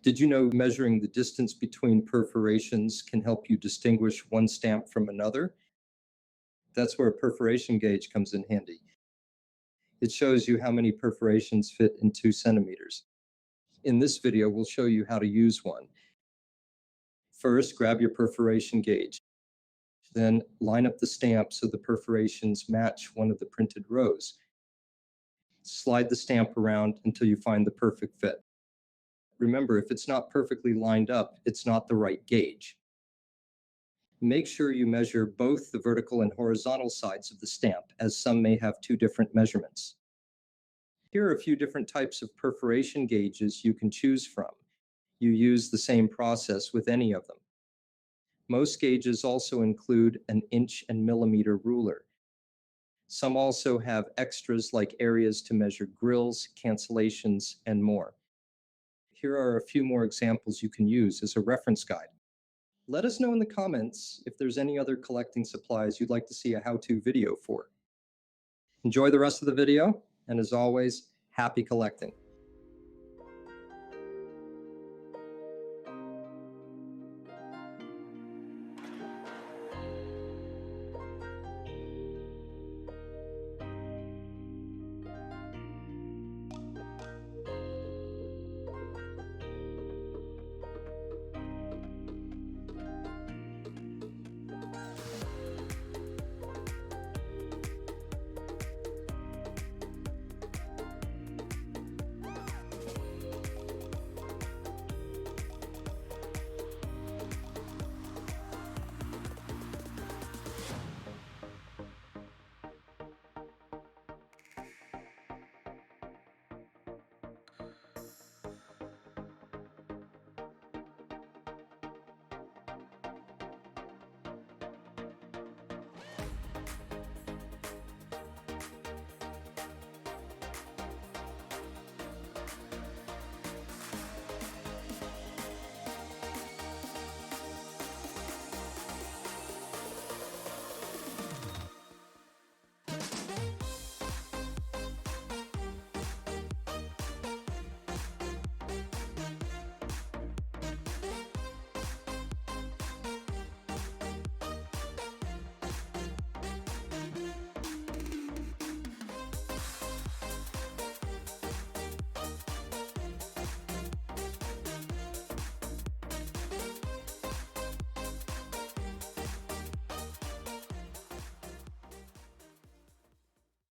Did you know measuring the distance between perforations can help you distinguish one stamp from another? That's where a perforation gauge comes in handy. It shows you how many perforations fit in 2 centimeters. In this video, we'll show you how to use one. First, grab your perforation gauge. Then line up the stamp so the perforations match one of the printed rows. Slide the stamp around until you find the perfect fit. Remember, if it's not perfectly lined up, it's not the right gauge. Make sure you measure both the vertical and horizontal sides of the stamp, as some may have two different measurements. Here are a few different types of perforation gauges you can choose from. You use the same process with any of them. Most gauges also include an inch and millimeter ruler. Some also have extras like areas to measure grills, cancellations, and more. Here are a few more examples you can use as a reference guide. Let us know in the comments if there's any other collecting supplies you'd like to see a how-to video for. Enjoy the rest of the video, and as always, happy collecting.